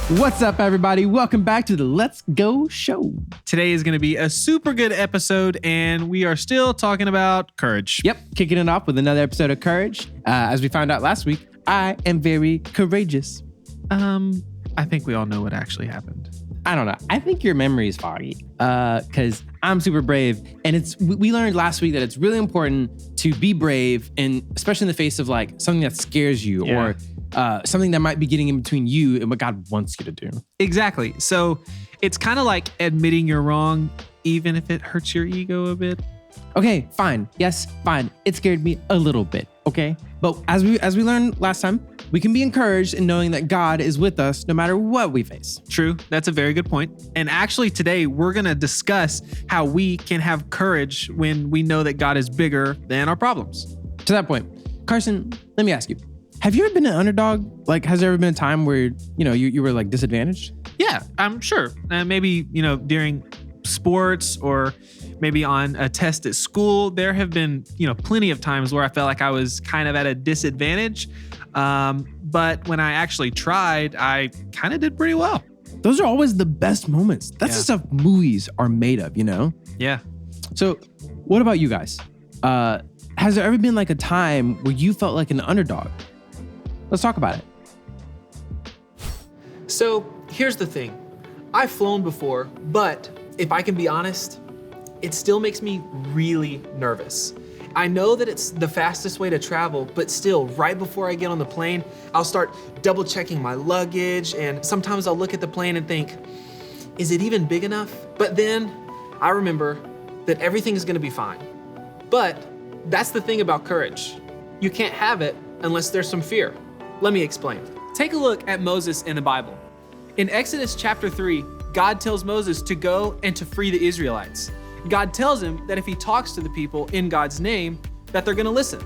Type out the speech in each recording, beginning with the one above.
What's up, everybody? Welcome back to the Let's Go Show. Today is going to be a super good episode, and we are still talking about courage. Yep, kicking it off with another episode of Courage. As we found out last week, I am very courageous. I think we all know what actually happened. I don't know. I think your memory is foggy because I'm super brave. And we learned last week that it's really important to be brave, and especially in the face of like something that scares you or something that might be getting in between you and what God wants you to do. Exactly. So it's kind of like admitting you're wrong, even if it hurts your ego a bit. Okay, fine. Yes, fine. It scared me a little bit. Okay. But as we learned last time, we can be encouraged in knowing that God is with us no matter what we face. True. That's a very good point. And actually today we're going to discuss how we can have courage when we know that God is bigger than our problems. To that point, Carson, let me ask you, have you ever been an underdog? Like, has there ever been a time where, you were like disadvantaged? Yeah, I'm sure. Maybe, during sports or maybe on a test at school, there have been, plenty of times where I felt like I was kind of at a disadvantage. But when I actually tried, I kind of did pretty well. Those are always the best moments. That's the stuff movies are made of, Yeah. So what about you guys? Has there ever been like a time where you felt like an underdog? Let's talk about it. So here's the thing. I've flown before, but if I can be honest, it still makes me really nervous. I know that it's the fastest way to travel, but still, right before I get on the plane, I'll start double checking my luggage, and sometimes I'll look at the plane and think, is it even big enough? But then I remember that everything is gonna be fine. But that's the thing about courage. You can't have it unless there's some fear. Let me explain. Take a look at Moses in the Bible. In Exodus chapter 3, God tells Moses to go and to free the Israelites. God tells him that if he talks to the people in God's name, that they're gonna listen.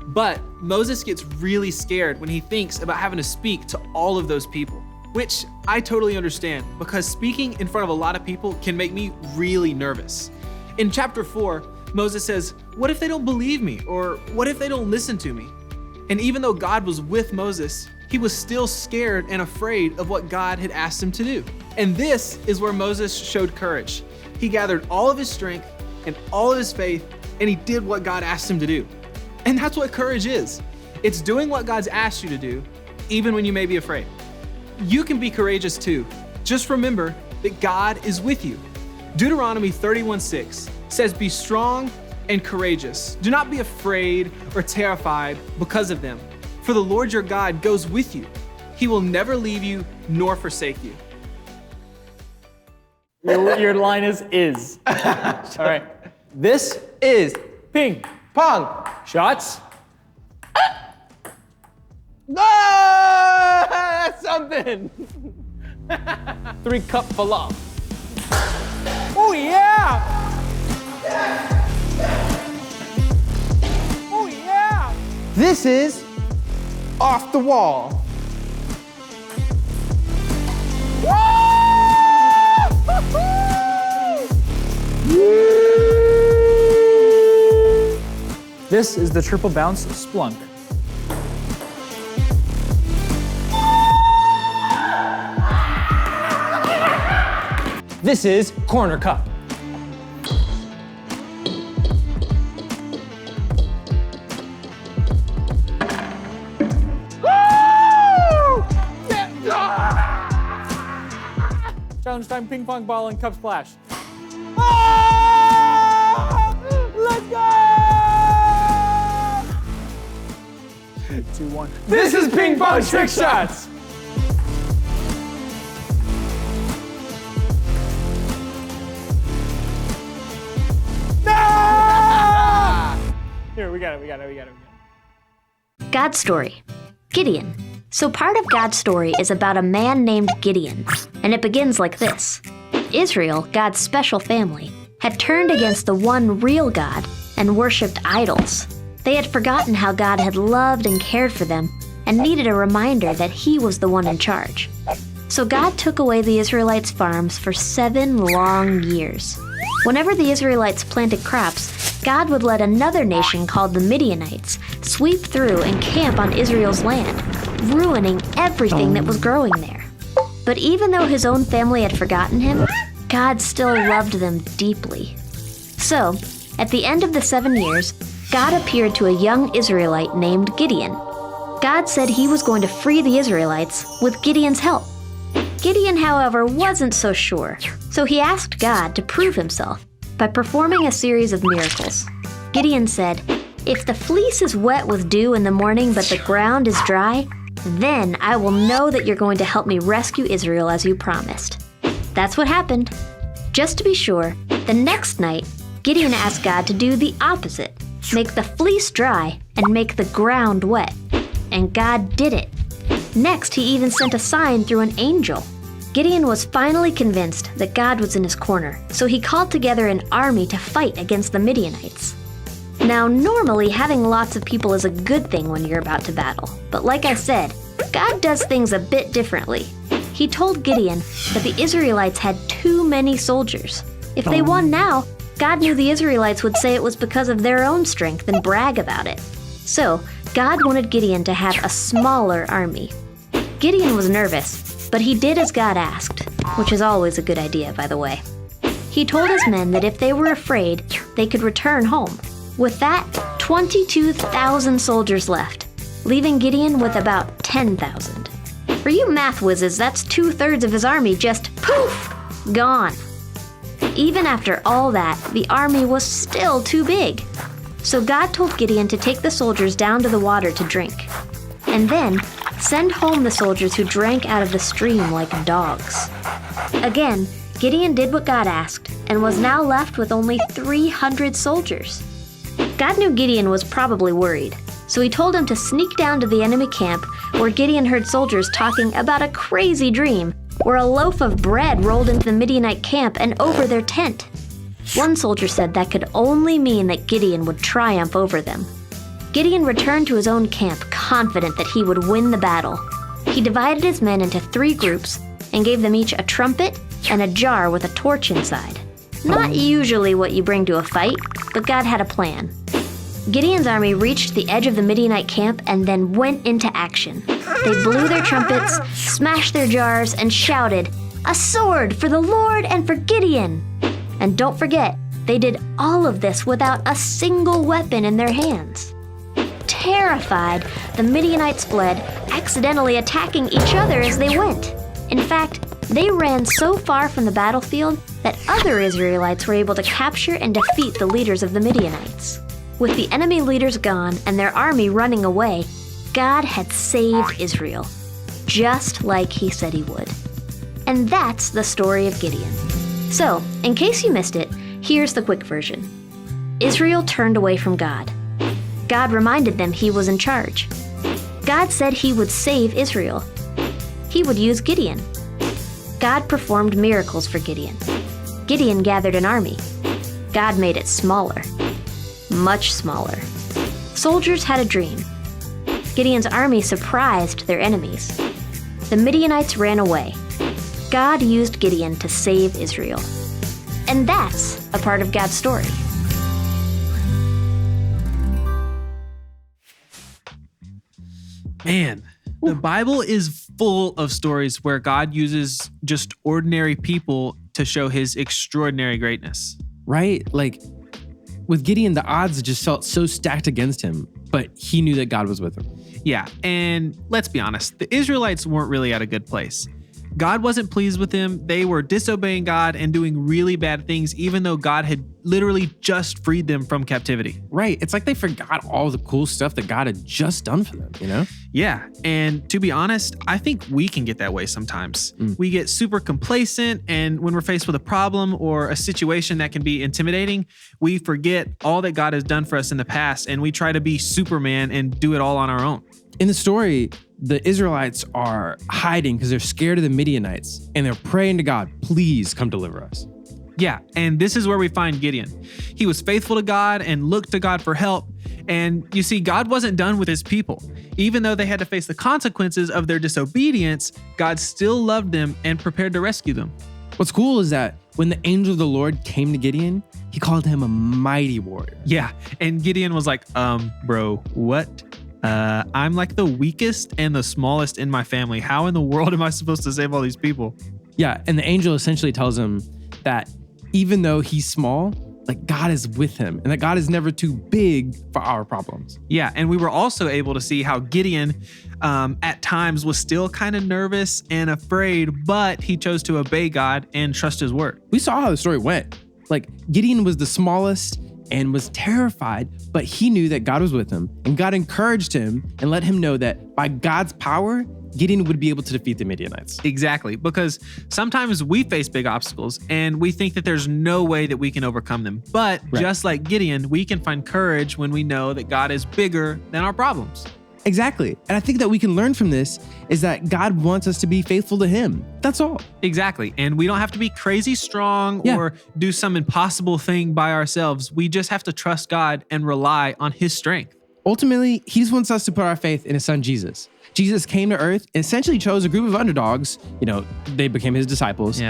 But Moses gets really scared when he thinks about having to speak to all of those people, which I totally understand because speaking in front of a lot of people can make me really nervous. In chapter 4, Moses says, what if they don't believe me? Or what if they don't listen to me? And even though God was with Moses, he was still scared and afraid of what God had asked him to do. And this is where Moses showed courage. He gathered all of his strength and all of his faith, and he did what God asked him to do. And that's what courage is. It's doing what God's asked you to do, even when you may be afraid. You can be courageous too. Just remember that God is with you. Deuteronomy 31:6 says, be strong and courageous. Do not be afraid or terrified because of them. For the Lord your God goes with you. He will never leave you nor forsake you. Your line is. All right. This is ping pong shots. That's something. 3-cup falafel. Oh yeah! Oh yeah! This is off the wall. This is the triple bounce splunk. This is corner cup. Challenge time, ping pong ball and cup splash. Let's go! 2-1. This is ping pong trick shots. No! Here, we got it. God's story. Gideon. So part of God's story is about a man named Gideon, and it begins like this. Israel, God's special family, had turned against the one real God and worshipped idols. They had forgotten how God had loved and cared for them and needed a reminder that He was the one in charge. So God took away the Israelites' farms for 7 long years. Whenever the Israelites planted crops, God would let another nation called the Midianites sweep through and camp on Israel's land, ruining everything that was growing there. But even though his own family had forgotten him, God still loved them deeply. So, at the end of the 7 years, God appeared to a young Israelite named Gideon. God said he was going to free the Israelites with Gideon's help. Gideon, however, wasn't so sure, so he asked God to prove himself by performing a series of miracles. Gideon said, "If the fleece is wet with dew in the morning but the ground is dry, then I will know that you're going to help me rescue Israel as you promised." That's what happened. Just to be sure, the next night, Gideon asked God to do the opposite, make the fleece dry and make the ground wet. And God did it. Next, he even sent a sign through an angel. Gideon was finally convinced that God was in his corner, so he called together an army to fight against the Midianites. Now, normally having lots of people is a good thing when you're about to battle, but like I said, God does things a bit differently. He told Gideon that the Israelites had too many soldiers. If they won now, God knew the Israelites would say it was because of their own strength and brag about it. So, God wanted Gideon to have a smaller army. Gideon was nervous, but he did as God asked, which is always a good idea, by the way. He told his men that if they were afraid, they could return home. With that, 22,000 soldiers left, leaving Gideon with about 10,000. For you math whizzes, that's 2/3 of his army just poof, gone. Even after all that, the army was still too big. So God told Gideon to take the soldiers down to the water to drink, and then send home the soldiers who drank out of the stream like dogs. Again, Gideon did what God asked and was now left with only 300 soldiers. God knew Gideon was probably worried, so he told him to sneak down to the enemy camp where Gideon heard soldiers talking about a crazy dream where a loaf of bread rolled into the Midianite camp and over their tent. One soldier said that could only mean that Gideon would triumph over them. Gideon returned to his own camp confident that he would win the battle. He divided his men into 3 groups and gave them each a trumpet and a jar with a torch inside. Not usually what you bring to a fight, but God had a plan. Gideon's army reached the edge of the Midianite camp and then went into action. They blew their trumpets, smashed their jars, and shouted, "A sword for the Lord and for Gideon!" And don't forget, they did all of this without a single weapon in their hands. Terrified, the Midianites fled, accidentally attacking each other as they went. In fact, they ran so far from the battlefield that other Israelites were able to capture and defeat the leaders of the Midianites. With the enemy leaders gone and their army running away, God had saved Israel, just like he said he would. And that's the story of Gideon. So, in case you missed it, here's the quick version. Israel turned away from God. God reminded them he was in charge. God said he would save Israel. He would use Gideon. God performed miracles for Gideon. Gideon gathered an army. God made it smaller. Much smaller. Soldiers had a dream. Gideon's army surprised their enemies. The Midianites ran away. God used Gideon to save Israel. And that's a part of God's story. Man, the Bible is full of stories where God uses just ordinary people to show his extraordinary greatness. Right? Like with Gideon, the odds just felt so stacked against him, but he knew that God was with him. Yeah, and let's be honest, the Israelites weren't really at a good place. God wasn't pleased with them. They were disobeying God and doing really bad things, even though God had literally just freed them from captivity. Right. It's like they forgot all the cool stuff that God had just done for them, you know? Yeah. And to be honest, I think we can get that way sometimes. We get super complacent, and when we're faced with a problem or a situation that can be intimidating, we forget all that God has done for us in the past, and we try to be Superman and do it all on our own. In the story, the Israelites are hiding because they're scared of the Midianites, and they're praying to God, please come deliver us. Yeah, and this is where we find Gideon. He was faithful to God and looked to God for help. And you see, God wasn't done with his people. Even though they had to face the consequences of their disobedience, God still loved them and prepared to rescue them. What's cool is that when the angel of the Lord came to Gideon, he called him a mighty warrior. Yeah, and Gideon was like, bro, what? I'm like the weakest and the smallest in my family. How in the world am I supposed to save all these people? Yeah, and the angel essentially tells him that even though he's small, like God is with him and that God is never too big for our problems. Yeah, and we were also able to see how Gideon at times was still kind of nervous and afraid, but he chose to obey God and trust his word. We saw how the story went. Like Gideon was the smallest and was terrified, but he knew that God was with him and God encouraged him and let him know that by God's power, Gideon would be able to defeat the Midianites. Exactly, because sometimes we face big obstacles and we think that there's no way that we can overcome them. But just like Gideon, we can find courage when we know that God is bigger than our problems. Exactly. And I think that we can learn from this is that God wants us to be faithful to him. That's all. Exactly. And we don't have to be crazy strong or do some impossible thing by ourselves. We just have to trust God and rely on his strength. Ultimately, he just wants us to put our faith in his son, Jesus. Jesus came to earth and essentially chose a group of underdogs. They became his disciples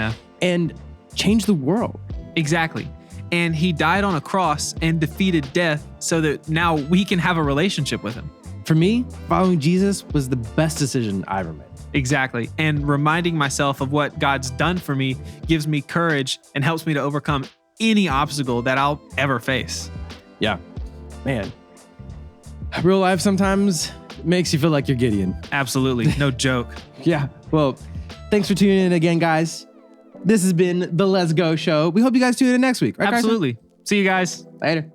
and changed the world. Exactly. And he died on a cross and defeated death so that now we can have a relationship with him. For me, following Jesus was the best decision I ever made. Exactly. And reminding myself of what God's done for me gives me courage and helps me to overcome any obstacle that I'll ever face. Yeah, man. Real life sometimes makes you feel like you're Gideon. Absolutely. No joke. Yeah. Well, thanks for tuning in again, guys. This has been the Let's Go Show. We hope you guys tune in next week. Right, Absolutely. Carson? See you guys. Later.